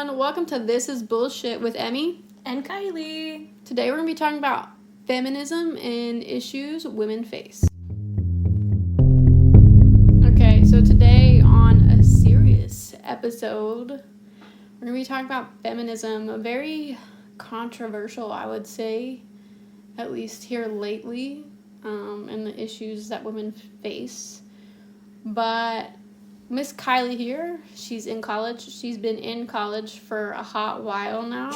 everyone. Welcome to This Is Bullshit with Emie and Kylie. Today we're going to be talking about feminism and issues women face. Okay, so today on a serious episode, we're going to be talking about feminism, a very controversial, I would say, at least here lately, and the issues that women face. But Miss Kylie here, she's in college. She's been in college for a hot while now.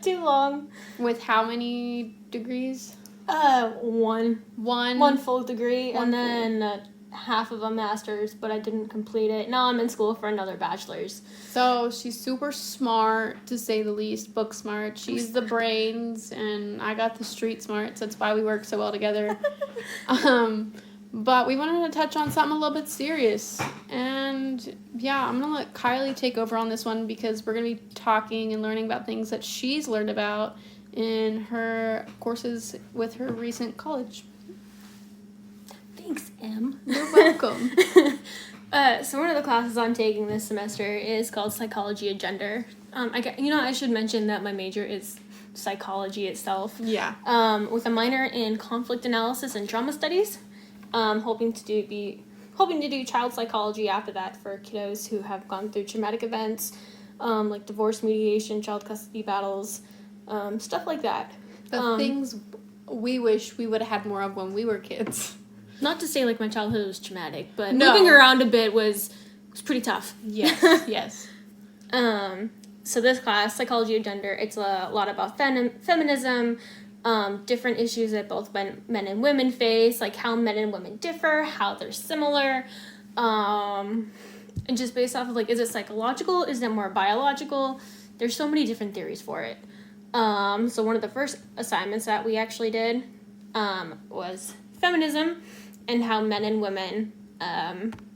Too long. With how many degrees? One. One full degree, and then half of a master's, but I didn't complete it. Now I'm in school for another bachelor's. So she's super smart, to say the least, book smart. She's the brains, and I got the street smarts. That's why we work so well together. But we wanted to touch on something a little bit serious. And yeah, I'm going to let Kylie take over on this one because we're going to be talking and learning about things that she's learned about in her courses with her recent college. Thanks, Em. You're welcome. So one of the classes I'm taking this semester is called Psychology of Gender. I should mention that my major is psychology itself. Yeah. With a minor in conflict analysis and trauma studies. Hoping to do child psychology after that for kiddos who have gone through traumatic events, like divorce mediation, child custody battles, stuff like that. The things we wish we would have had more of when we were kids. Not to say like my childhood was traumatic, but moving around a bit was pretty tough. Yes, yes. So this class, Psychology of Gender, it's a lot about feminism, different issues that both men and women face, like how men and women differ, how they're similar, and just based off of like, is it psychological, is it more biological? There's so many different theories for it. So one of the first assignments that we actually did was feminism and how men and women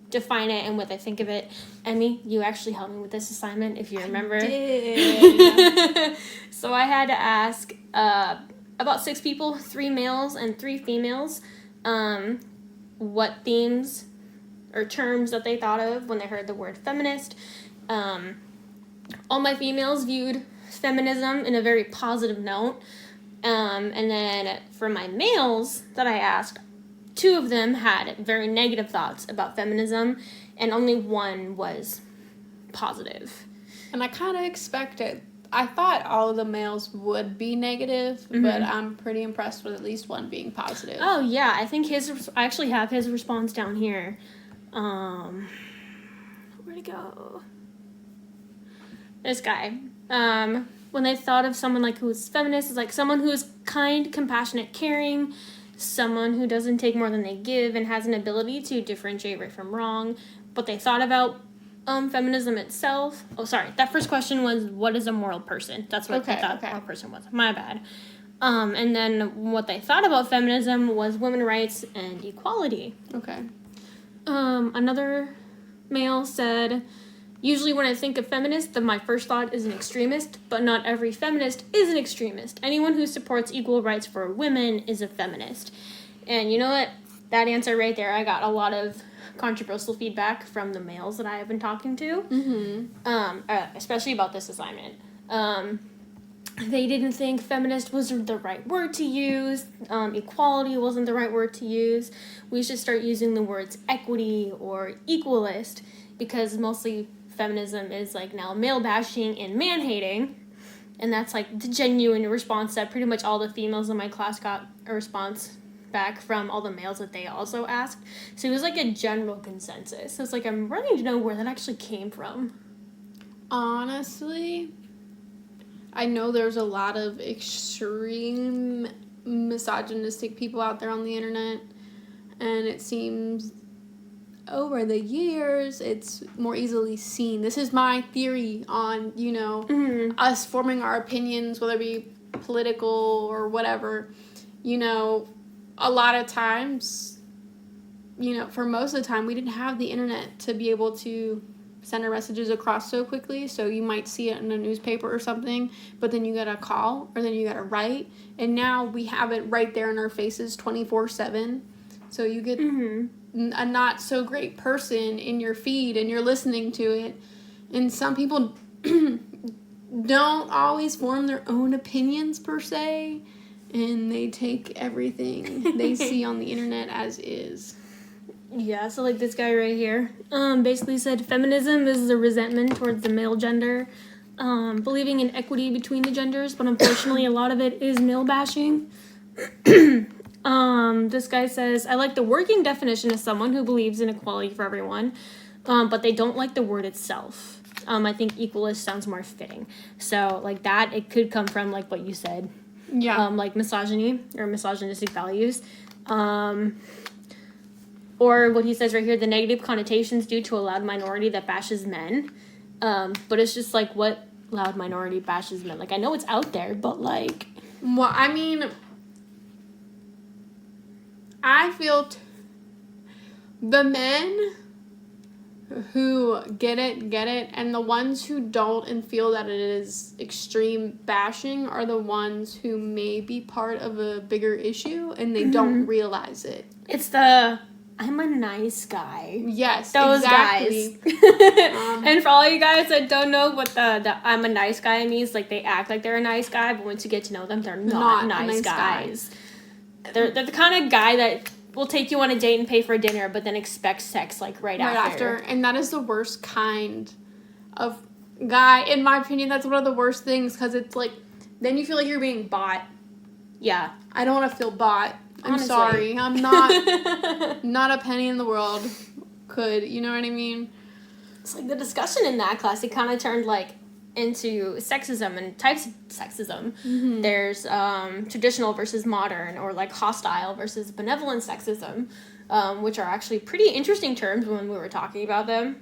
define it and what they think of it. Emmy, you actually helped me with this assignment, if you remember. I did. So I had to ask about 6 people, 3 males and 3 females, what themes or terms that they thought of when they heard the word feminist. All my females viewed feminism in a very positive note. And then for my males that I asked, 2 of them had very negative thoughts about feminism, and only 1 was positive. And I kind of expected. I thought all of the males would be negative, but I'm pretty impressed with at least 1 being positive. Oh, yeah. I think I actually have his response down here. Where'd it go? This guy. When they thought of someone like who's feminist, is like someone who is kind, compassionate, caring, someone who doesn't take more than they give and has an ability to differentiate right from wrong. What they thought about feminism itself. Oh, sorry. That first question was, what is a moral person? That's what I thought a moral person was. My bad. And then what they thought about feminism was women's rights and equality. Okay. Another male said, usually when I think of feminist, then my first thought is an extremist, but not every feminist is an extremist. Anyone who supports equal rights for women is a feminist. And you know what? That answer right there, I got a lot of controversial feedback from the males that I have been talking to, especially about this assignment. They didn't think feminist wasn't the right word to use, equality wasn't the right word to use. We should start using the words equity or equalist, because mostly feminism is like now male bashing and man hating, and that's like the genuine response that pretty much all the females in my class got a response back from all the males that they also asked. So it was like a general consensus. So it's like I'm running to know where that actually came from. Honestly, I know there's a lot of extreme misogynistic people out there on the internet, and it seems over the years it's more easily seen. This is my theory on, us forming our opinions, whether it be political or whatever. A lot of times, for most of the time, we didn't have the internet to be able to send our messages across so quickly. So you might see it in a newspaper or something, but then you gotta call or then you gotta write. And now we have it right there in our faces 24/7. So you get a not so great person in your feed and you're listening to it. And some people don't always form their own opinions per se, and they take everything they see on the internet as is. Yeah, so like this guy right here basically said feminism is the resentment towards the male gender, believing in equity between the genders, but unfortunately a lot of it is male bashing. This guy says, I like the working definition of someone who believes in equality for everyone, but they don't like the word itself. I think equalist sounds more fitting. So like that, it could come from like what you said. Yeah. Like misogyny or misogynistic values. Or what he says right here, the negative connotations due to a loud minority that bashes men. But it's just like, what loud minority bashes men? Like, I know it's out there, but like... Well, I mean, I feel the men who get it, and the ones who don't and feel that it is extreme bashing are the ones who may be part of a bigger issue, and they don't realize it. It's the... I'm a nice guy. Yes, those exactly. Guys. And for all you guys that don't know what the I'm a nice guy means, like they act like they're a nice guy, but once you get to know them, they're not nice guys. They're the kind of guy that will take you on a date and pay for dinner, but then expect sex like right after. And that is the worst kind of guy. In my opinion, that's one of the worst things, because it's like, then you feel like you're being bought. Yeah. I don't want to feel bought. I'm Honestly. sorry. I'm not a penny in the world could. You know what I mean? It's like the discussion in that class, it kind of turned like into sexism and types of sexism. Mm-hmm. There's traditional versus modern, or like hostile versus benevolent sexism, which are actually pretty interesting terms when we were talking about them.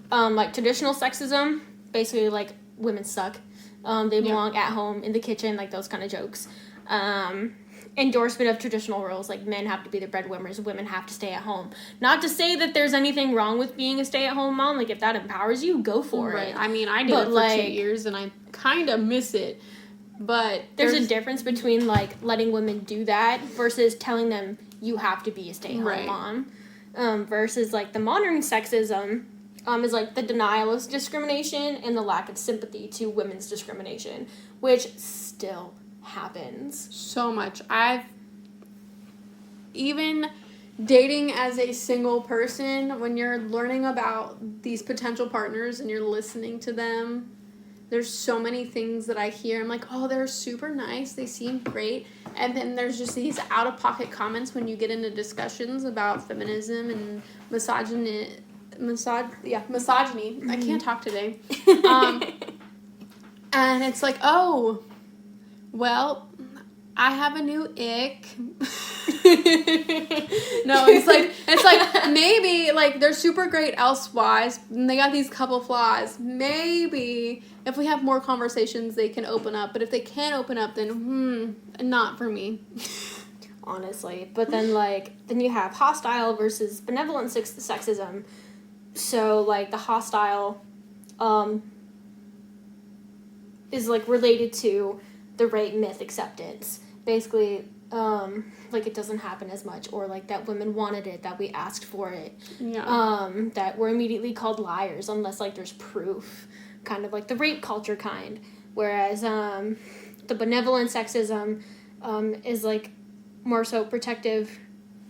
Like traditional sexism, basically like women suck. They belong at home in the kitchen, like those kind of jokes. Endorsement of traditional roles, like men have to be the breadwinners, women have to stay at home. Not to say that there's anything wrong with being a stay-at-home mom. Like, if that empowers you, go for it. I mean, I did it for 2 years, and I kind of miss it. But there's a difference between, like, letting women do that versus telling them you have to be a stay-at-home mom. Versus, like, the modern sexism is, like, the denial of discrimination and the lack of sympathy to women's discrimination, which still happens so much. I've even dating as a single person, when you're learning about these potential partners and you're listening to them, there's so many things that I hear. I'm like, oh, they're super nice, they seem great, and then there's just these out-of-pocket comments when you get into discussions about feminism and misogyny. I can't talk today. And it's like, oh, well, I have a new ick. No, it's like maybe, like, they're super great elsewise, and they got these couple flaws. Maybe if we have more conversations, they can open up. But if they can't open up, then not for me. Honestly. But then, like, then you have hostile versus benevolent sexism. So, like, the hostile is, like, related to the rape myth acceptance. Basically, like, it doesn't happen as much, or like that women wanted it, that we asked for it. Yeah. That we're immediately called liars unless like there's proof. Kind of like the rape culture kind. Whereas the benevolent sexism is like more so protective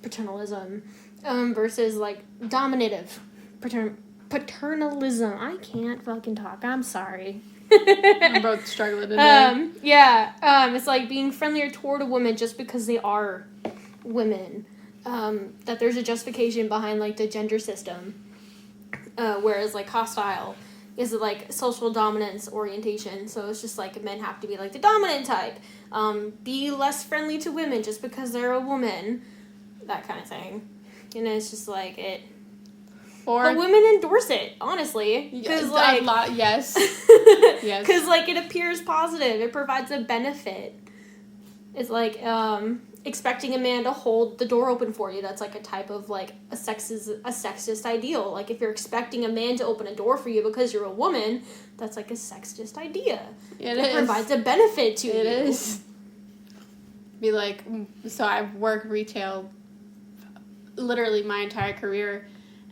paternalism versus like dominative paternalism. I can't fucking talk. I'm sorry. I'm both struggling today. It's like being friendlier toward a woman just because they are women. That there's a justification behind like the gender system. Whereas like hostile is like social dominance orientation. So it's just like men have to be like the dominant type. Be less friendly to women just because they're a woman. That kind of thing. And it's just like it. But women endorse it, honestly. Because, like... yes. Yes. Because, like, it appears positive. It provides a benefit. It's like, expecting a man to hold the door open for you. That's, like, a type of, like, a sexist ideal. Like, if you're expecting a man to open a door for you because you're a woman, that's, like, a sexist idea. It provides a benefit to you. It is. Be like, so I've worked retail literally my entire career.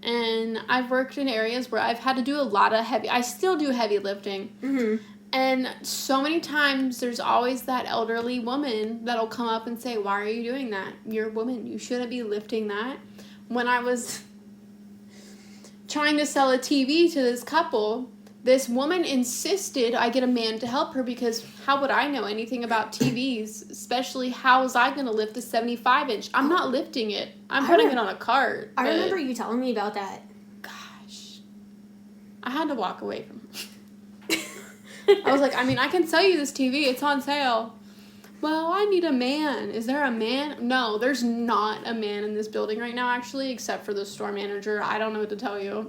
And I've worked in areas where I've had to do a lot of I still do heavy lifting. Mm-hmm. And so many times there's always that elderly woman that'll come up and say, why are you doing that? You're a woman. You shouldn't be lifting that. When I was trying to sell a TV to this couple, this woman insisted I get a man to help her because how would I know anything about TVs? Especially how was I going to lift the 75-inch? I'm not lifting it. I'm putting it on a cart. I remember you telling me about that. Gosh. I had to walk away from it. I was like, I mean, I can sell you this TV. It's on sale. Well, I need a man. Is there a man? No, there's not a man in this building right now, actually, except for the store manager. I don't know what to tell you.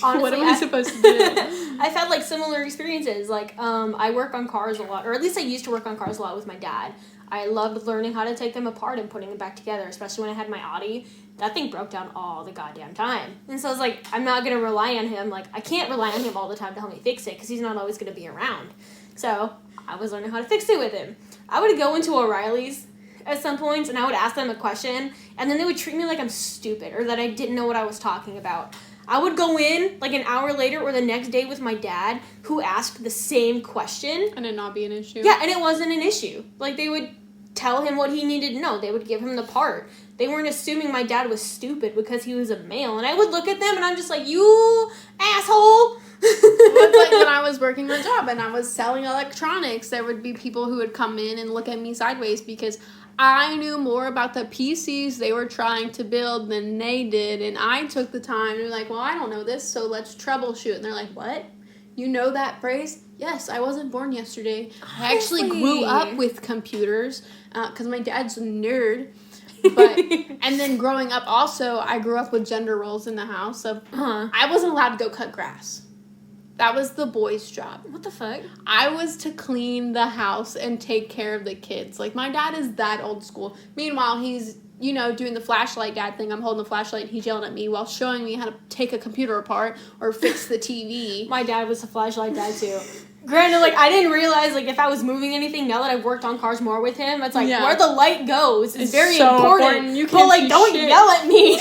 Honestly, what am I supposed to do? I've had, like, similar experiences. Like, I work on cars a lot, or at least I used to work on cars a lot with my dad. I loved learning how to take them apart and putting them back together, especially when I had my Audi. That thing broke down all the goddamn time. And so I was like, I'm not going to rely on him. Like, I can't rely on him all the time to help me fix it because he's not always going to be around. So I was learning how to fix it with him. I would go into O'Reilly's at some points and I would ask them a question and then they would treat me like I'm stupid or that I didn't know what I was talking about. I would go in like an hour later or the next day with my dad who asked the same question. And it not be an issue? Yeah, and it wasn't an issue. Like, they would tell him what he needed to know. They would give him the part. They weren't assuming my dad was stupid because he was a male. And I would look at them and I'm just like, you asshole. It's like when I was working a job and I was selling electronics, there would be people who would come in and look at me sideways because I knew more about the PCs they were trying to build than they did. And I took the time to be like, well, I don't know this, so let's troubleshoot. And they're like, what? You know that phrase? Yes, I wasn't born yesterday. I actually grew up with computers because my dad's a nerd. But and then growing up also, I grew up with gender roles in the house. So I wasn't allowed to go cut grass. That was the boys' job. What the fuck? I was to clean the house and take care of the kids. Like, my dad is that old school. Meanwhile, he's, you know, doing the flashlight dad thing. I'm holding the flashlight and he's yelling at me while showing me how to take a computer apart or fix the TV. My dad was a flashlight dad, too. Granted, like, I didn't realize, like, if I was moving anything, now that I've worked on cars more with him, it's like, where the light goes is very so important. You can't but, like, don't shit. yell at me.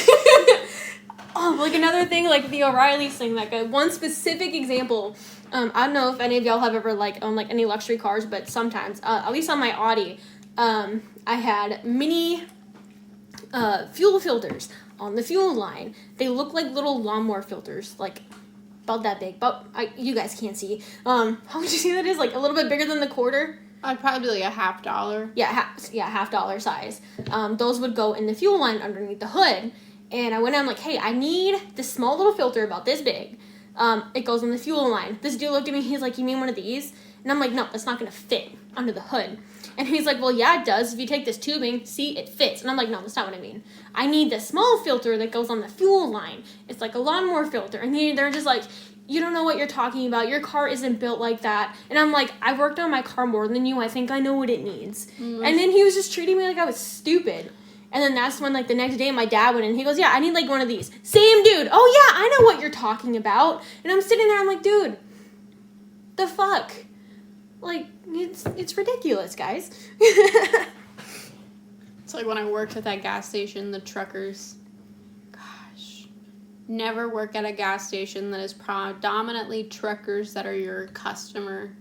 Oh, like, another thing, like, the O'Reilly's thing, like, one specific example, I don't know if any of y'all have ever, like, owned, like, any luxury cars, but sometimes, at least on my Audi, I had mini fuel filters on the fuel line. They look like little lawnmower filters, like, about that big, but you guys can't see. How much you see that is? Like, a little bit bigger than the quarter. I'd probably be like $50. Yeah, $50 size. Those would go in the fuel line underneath the hood. And I went on like, hey, I need this small little filter about this big. It goes on the fuel line. This dude looked at me. He's like, you mean one of these? And I'm like, no, that's not going to fit under the hood. And he's like, well, yeah, it does. If you take this tubing, see, it fits. And I'm like, no, that's not what I mean. I need the small filter that goes on the fuel line. It's like a lawnmower filter. And they're just like, you don't know what you're talking about. Your car isn't built like that. And I'm like, I worked on my car more than you. I think I know what it needs. Mm-hmm. And then he was just treating me like I was stupid. And then that's when, like, the next day my dad went in. He goes, yeah, I need, like, one of these. Same dude. Oh, yeah, I know what you're talking about. And I'm sitting there, I'm like, dude, the fuck? Like, it's ridiculous, guys. It's like when I worked at that gas station, the truckers. Gosh. Never work at a gas station that is predominantly truckers that are your customer.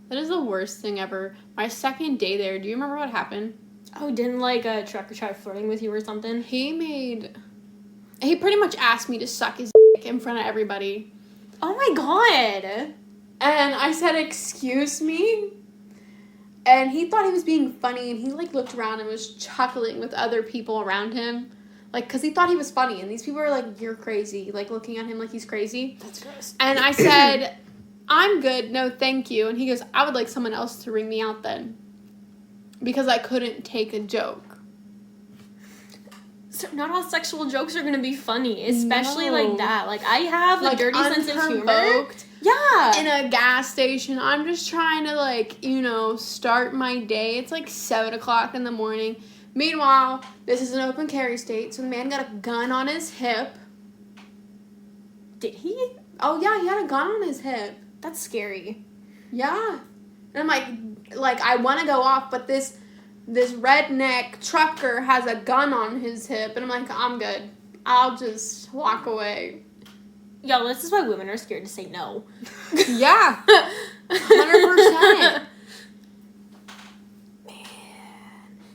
That is the worst thing ever. My second day there, do you remember what happened? Oh, didn't, like, a trucker try flirting with you or something? He pretty much asked me to suck his dick in front of everybody. Oh, my God. And I said, excuse me? And he thought he was being funny, and he, like, looked around and was chuckling with other people around him. Like, because he thought he was funny, and these people were like, you're crazy. Like, looking at him like he's crazy. That's gross. And I said, I'm good. No, thank you. And he goes, I would like someone else to ring me out then. Because I couldn't take a joke. So not all sexual jokes are going to be funny, especially like that. Like, I have a dirty sense of humor. Yeah. In a gas station. I'm just trying to, like, you know, start my day. It's like 7 o'clock in the morning. Meanwhile, this is an open carry state, so the man got a gun on his hip. Did he? Oh, yeah, he had a gun on his hip. That's scary. Yeah. And I'm like, I want to go off, but this redneck trucker has a gun on his hip, and I'm like, I'm good. I'll just walk away. Yo, this is why women are scared to say no. Yeah. 100%.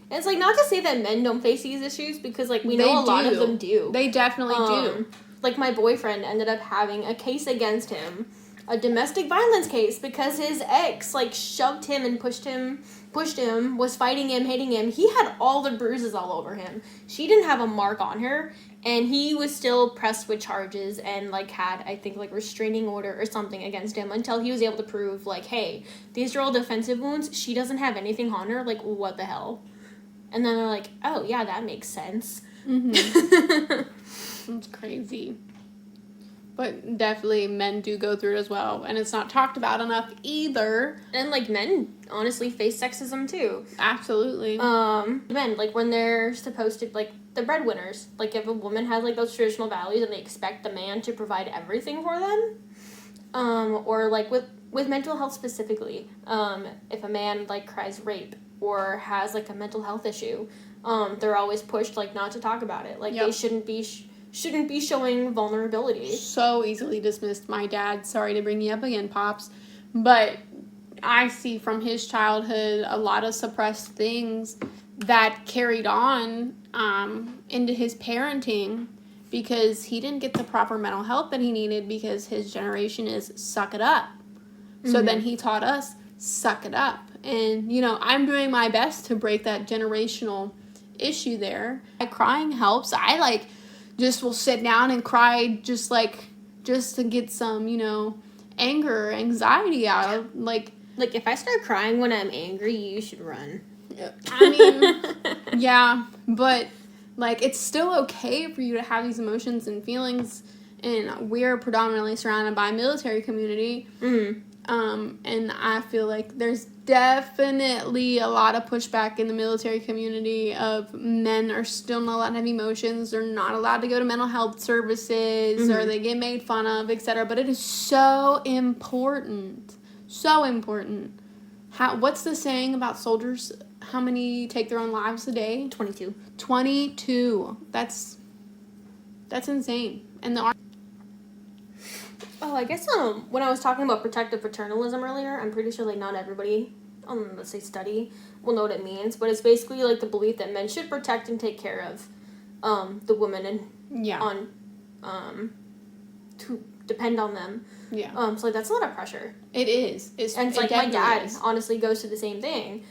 And it's, like, not to say that men don't face these issues, because, like, we know a lot of them do. They definitely do. Like, my boyfriend ended up having a case against him, a domestic violence case, because his ex, like, shoved him and pushed him, was fighting him, hitting him. He had all the bruises all over him. She didn't have a mark on her, and he was still pressed with charges and, like, had, I think, like, restraining order or something against him until he was able to prove, like, hey, these are all defensive wounds. She doesn't have anything on her. Like, what the hell? And then they're like, oh, yeah, that makes sense. Mm-hmm. It's crazy. But definitely men do go through it as well. And it's not talked about enough either. And, like, men honestly face sexism, too. Absolutely. Men, like, when they're supposed to, like, the breadwinners. Like, if a woman has, like, those traditional values and they expect the man to provide everything for them. Or, like, with mental health specifically. If a man, like, cries rape or has, like, a mental health issue, they're always pushed, like, not to talk about it. Like, they shouldn't be showing vulnerability. So easily dismissed. My dad, sorry to bring you up again, Pops, but I see from his childhood a lot of suppressed things that carried on into his parenting, because he didn't get the proper mental health that he needed, because his generation is suck it up. So then he taught us suck it up. And, you know, I'm doing my best to break that generational issue there. Crying helps. I, like, just will sit down and cry just to get some, you know, anger or anxiety out. Like, if I start crying when I'm angry, you should run. I mean, yeah, but, like, it's still okay for you to have these emotions and feelings, and we're predominantly surrounded by a military community. And I feel like there's definitely a lot of pushback in the military community of men are still not allowed to have emotions, they're not allowed to go to mental health services, or they get made fun of, etc. But it is so important. So important. What's the saying about soldiers? How many take their own lives a day? 22. 22. That's insane. And I guess when I was talking about protective paternalism earlier, I'm pretty sure, like, not everybody, let's say study, will know what it means, but it's basically, like, the belief that men should protect and take care of the women and to depend on them. Yeah. So, like, that's a lot of pressure. It is. And it's like my dad honestly goes to the same thing.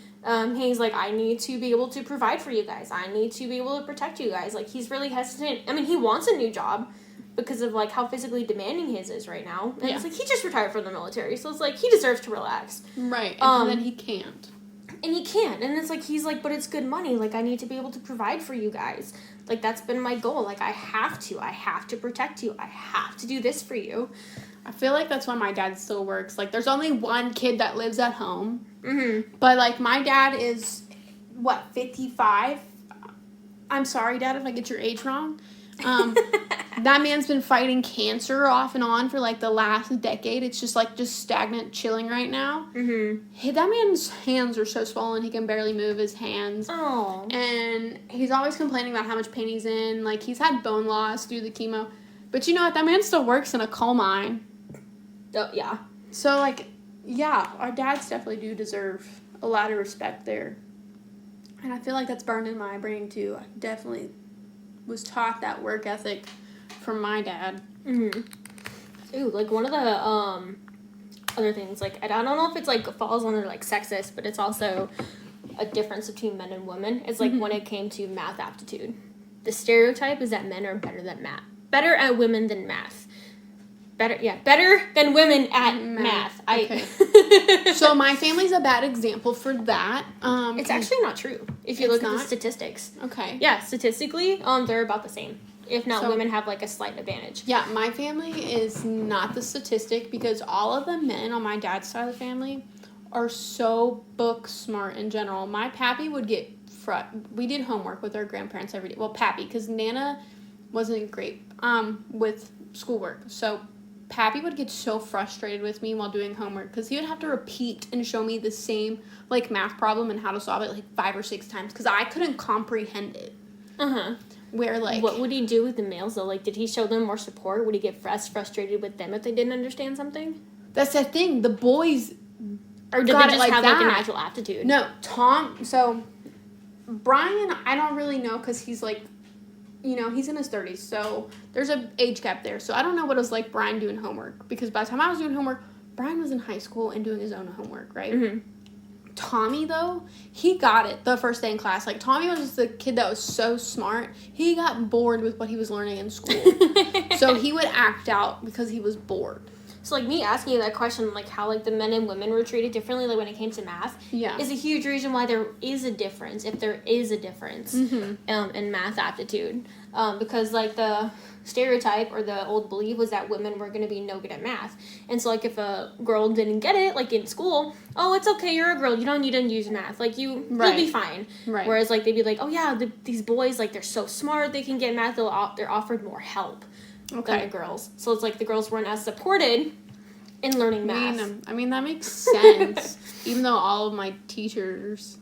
He's like, I need to be able to provide for you guys. I need to be able to protect you guys. Like, he's really hesitant. I mean, he wants a new job because of, like, how physically demanding his is right now. And it's like, he just retired from the military, so it's like, he deserves to relax. Right. And then he can't. And he can't. And it's like, he's like, but it's good money. Like, I need to be able to provide for you guys. Like, that's been my goal. Like, I have to protect you. I have to do this for you. I feel like that's why my dad still works. Like, there's only one kid that lives at home. Mm-hmm. But, like, my dad is, 55? I'm sorry, Dad, if I get your age wrong. That man's been fighting cancer off and on for, like, the last decade. It's just stagnant chilling right now. Mm-hmm. That man's hands are so swollen, he can barely move his hands. Oh. And he's always complaining about how much pain he's in. Like, he's had bone loss through the chemo. But you know what? That man still works in a coal mine. Oh, yeah. So, like, yeah, our dads definitely do deserve a lot of respect there. And I feel like that's burned in my brain, too. I definitely was taught that work ethic from my dad. Mm-hmm. Ooh, like, one of the other things, like, I don't know if it's, like, falls under, like, sexist, but it's also a difference between men and women. It's, like, when it came to math aptitude. The stereotype is that men are better at women than math. Better than women at math. Okay. So my family's a bad example for that. It's actually not true if you look at the statistics. Okay. Yeah, statistically, they're about the same. If not, women have, like, a slight advantage. Yeah, my family is not the statistic because all of the men on my dad's side of the family are so book smart in general. My pappy would get we did homework with our grandparents every day. Well, pappy, because Nana wasn't great with schoolwork. So Pappy would get so frustrated with me while doing homework because he would have to repeat and show me the same, like, math problem and how to solve it, like, 5 or 6 times because I couldn't comprehend it. Uh-huh. Where, like... What would he do with the males, though? Like, did he show them more support? Would he get frustrated with them if they didn't understand something? That's the thing. The boys Or did they got just it like have that. like a natural aptitude? No, so Brian, I don't really know because he's like, you know, he's in his 30s, so there's an age gap there. So I don't know what it was like Brian doing homework, because by the time I was doing homework, Brian was in high school and doing his own homework, right? Mm-hmm. Tommy, though, he got it the first day in class. Like, Tommy was just the kid that was so smart. He got bored with what he was learning in school. So he would act out because he was bored. So, like, me asking you that question, like, how, like, the men and women were treated differently, like, when it came to math, is a huge reason why there is a difference, if there is a difference, in math aptitude. Because, like, the stereotype or the old belief was that women were going to be no good at math. And so, like, if a girl didn't get it, like, in school, oh, it's okay, you're a girl, you don't need to use math. Like, you'll be fine. Right. Whereas, like, they'd be like, oh, yeah, these boys, like, they're so smart, they can get math, they're offered more help. Than the girls. So it's like the girls weren't as supported in learning math. I mean that makes sense. Even though all of my teachers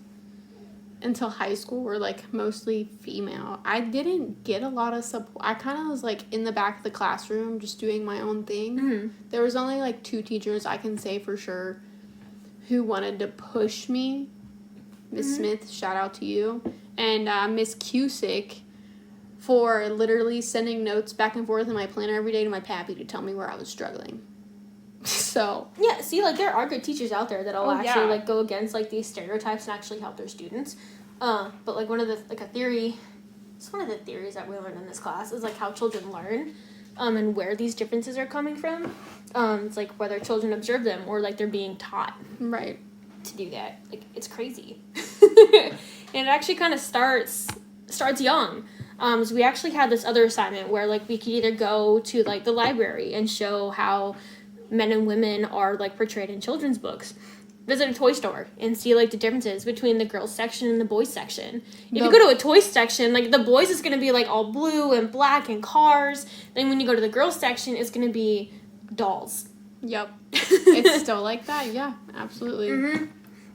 until high school were like mostly female, I didn't get a lot of support. I kind of was like in the back of the classroom just doing my own thing. Mm-hmm. There was only like 2 teachers I can say for sure who wanted to push me. Miss Smith, shout out to you, and Miss Cusick, for literally sending notes back and forth in my planner every day to my pappy to tell me where I was struggling. So. Yeah, see, like, there are good teachers out there that'll actually, like, go against, like, these stereotypes and actually help their students. But, like, one of the theories that we learned in this class is, like, how children learn, and where these differences are coming from. It's, like, whether children observe them or, like, they're being taught. Right. To do that. Like, it's crazy. And it actually kind of starts young. So we actually had this other assignment where, like, we could either go to, like, the library and show how men and women are, like, portrayed in children's books. Visit a toy store and see, like, the differences between the girls section and the boys section. If you go to a toy section, like, the boys is going to be, like, all blue and black and cars. Then when you go to the girls section, it's going to be dolls. Yep. It's still like that, yeah, absolutely. Mm-hmm.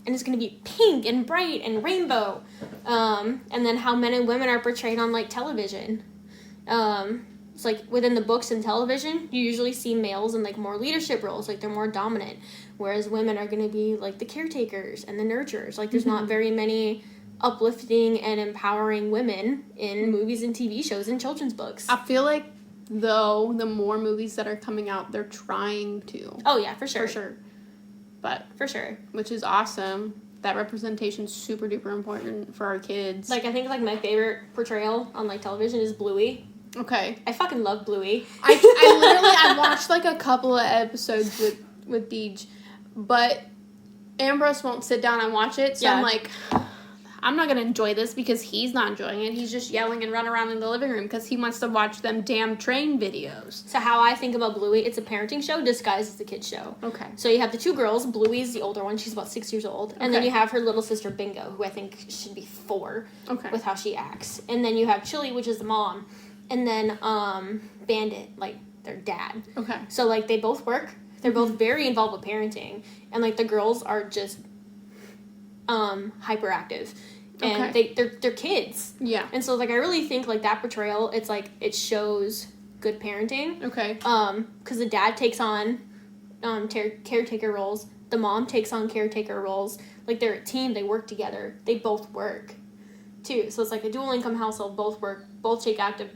And it's going to be pink and bright and rainbow. And then how men and women are portrayed on, like, television. It's like within the books and television, you usually see males in, like, more leadership roles. Like, they're more dominant. Whereas women are going to be, like, the caretakers and the nurturers. Like, there's not very many uplifting and empowering women in movies and TV shows and children's books. I feel like, though, the more movies that are coming out, they're trying to. Oh, yeah, for sure. For sure. But for sure, which is awesome. That representation's super duper important for our kids. Like, I think, like, my favorite portrayal on, like, television is Bluey. Okay. I fucking love Bluey. I watched, like, a couple of episodes with Deej, but Ambrose won't sit down and watch it, so I'm like, I'm not gonna enjoy this because he's not enjoying it. He's just yelling and running around in the living room because he wants to watch them damn train videos. So how I think about Bluey, it's a parenting show disguised as a kid's show. Okay. So you have the 2 girls. Bluey's the older one. She's about 6 years old. And then you have her little sister Bingo, who I think should be 4 with how she acts. And then you have Chili, which is the mom. And then Bandit, like, their dad. Okay. So, like, they both work. They're both very involved with parenting. And, like, the girls are just hyperactive. And they're kids. Yeah. And so, like, I really think, like, that portrayal, it's, like, it shows good parenting. Okay. Because the dad takes on caretaker roles. The mom takes on caretaker roles. Like, they're a team. They work together. They both work, too. So it's, like, a dual-income household. Both work. Both take active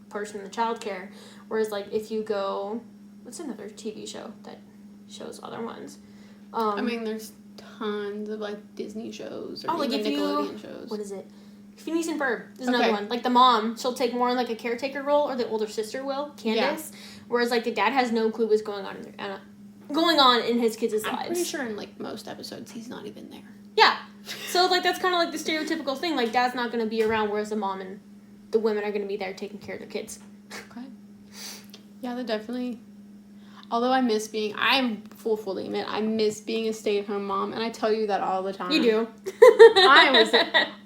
portion in the childcare. Whereas, like, if you go... What's another TV show that shows other ones? I mean, there's tons of, like, Disney shows or even Nickelodeon shows. What is it? Phineas and Ferb is another one. Like, the mom, she'll take more in, like, a caretaker role, or the older sister will, Candace. Yeah. Whereas, like, the dad has no clue what's going on in his kids' lives. I'm pretty sure in, like, most episodes he's not even there. Yeah. So, like, that's kind of, like, the stereotypical thing. Like, dad's not going to be around, whereas the mom and the women are going to be there taking care of their kids. Okay. Yeah, they're definitely... Although I'm fully admit, I miss being a stay-at-home mom, and I tell you that all the time. You do.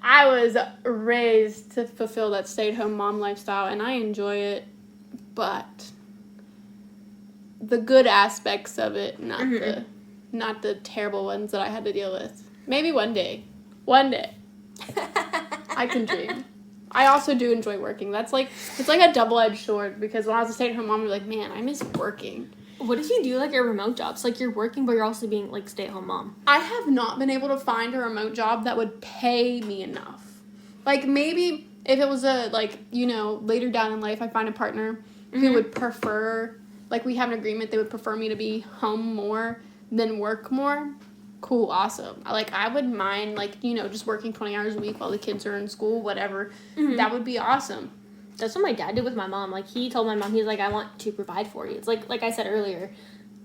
I was raised to fulfill that stay-at-home mom lifestyle, and I enjoy it, but the good aspects of it, not the terrible ones that I had to deal with. Maybe one day. I can dream. I also do enjoy working. It's like a double-edged sword, because when I was a stay-at-home mom, I was like, man, I miss working. What if you do, like, a remote job? So, like, you're working, but you're also being, like, stay-at-home mom. I have not been able to find a remote job that would pay me enough. Like, maybe if it was later down in life, I find a partner who would prefer, like, we have an agreement, they would prefer me to be home more than work more. Cool, awesome. Like, I would mind, just working 20 hours a week while the kids are in school, whatever. That would be awesome. That's what my dad did with my mom. Like, he told my mom, he's like, I want to provide for you. It's like I said earlier,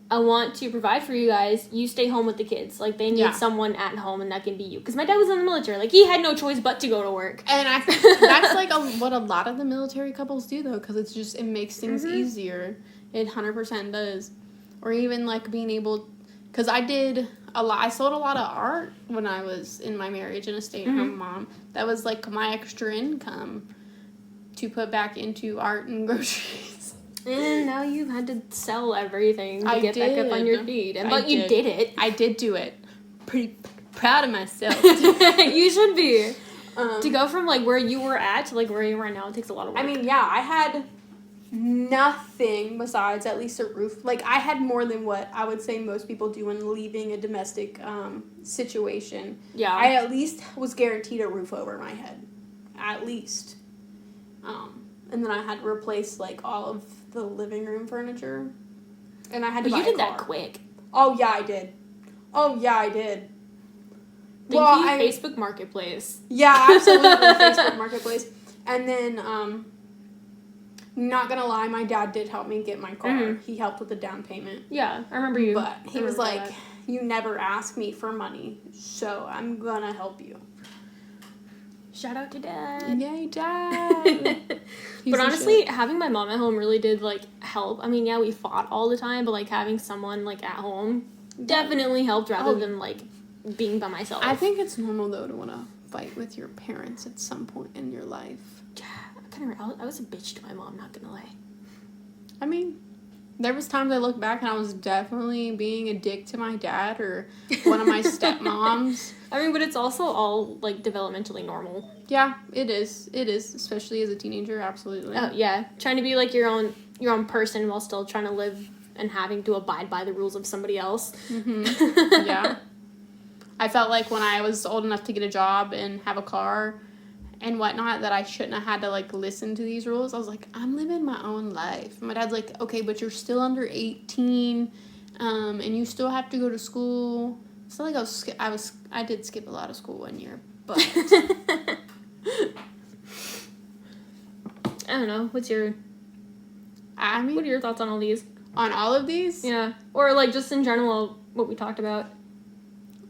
I want to provide for you guys. You stay home with the kids. Like, they need someone at home, and that can be you. Because my dad was in the military. Like, he had no choice but to go to work. And I think that's, what a lot of the military couples do, though, because it makes things easier. It 100% does. Or even, being able... Because I sold a lot of art when I was in my marriage and a stay-at-home mom. That was, my extra income to put back into art and groceries. And now you've had to sell everything to get back up on your feet. But you did it. I did do it. Pretty proud of myself. You should be. To go from, where you were at to, where you are now, it takes a lot of work. I mean, yeah, I had nothing besides at least a roof. I had more than what I would say most people do when leaving a domestic situation. Yeah. I at least was guaranteed a roof over my head. At least. And then I had to replace, all of the living room furniture. And I had to buy a car. You did that quick. Oh, yeah, I did. Thank you, Facebook Marketplace. Yeah, absolutely, Facebook Marketplace. And then, not gonna lie, my dad did help me get my car. He helped with the down payment. Yeah, I remember you. But he was like, you never ask me for money, so I'm gonna help you. Shout out to Dad. Yay, Dad. But honestly, having my mom at home really did, help. I mean, yeah, we fought all the time, but, having someone, at home definitely helped rather than, being by myself. I think it's normal, though, to want to fight with your parents at some point in your life. Yeah, I was a bitch to my mom, not gonna lie. I mean, there was times I look back and I was definitely being a dick to my dad or one of my stepmoms. I mean, but it's also all, developmentally normal. Yeah, it is. It is, especially as a teenager, absolutely. Oh, yeah. Trying to be, your own person while still trying to live and having to abide by the rules of somebody else. Yeah. I felt like when I was old enough to get a job and have a car and whatnot that I shouldn't have had to, listen to these rules. I was like, I'm living my own life. My dad's like, okay, but you're still under 18, and you still have to go to school. It's not like I did skip a lot of school 1 year, but... I don't know. What are your thoughts on all these? On all of these? Yeah. Or, just in general, what we talked about.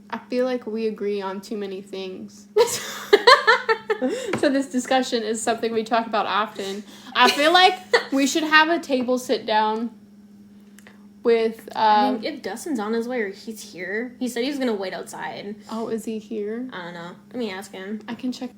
I feel like we agree on too many things. So this discussion is something we talk about often. I feel like we should have a table sit down with... I mean, if Dustin's on his way or he's here, he said he was going to wait outside. Oh, is he here? I don't know. Let me ask him. I can check.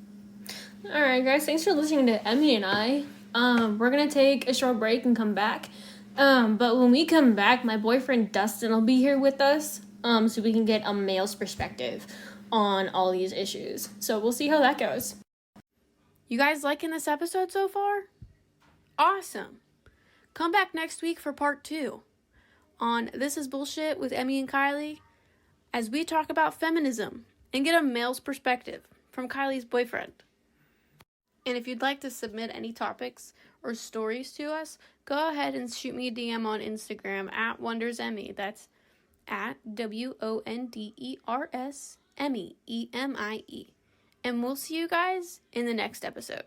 Alright, guys. Thanks for listening to Emie and I. We're going to take a short break and come back. But when we come back, my boyfriend Dustin will be here with us. So we can get a male's perspective on all these issues. So we'll see how that goes. You guys liking this episode so far? Awesome. Come back next week for part 2 on This Is Bullshit with Emie and Kylie as we talk about feminism and get a male's perspective from Kylie's boyfriend. And if you'd like to submit any topics or stories to us, go ahead and shoot me a DM on Instagram at WondersEmie. That's at WONDERS EMIE, EMIE. And we'll see you guys in the next episode.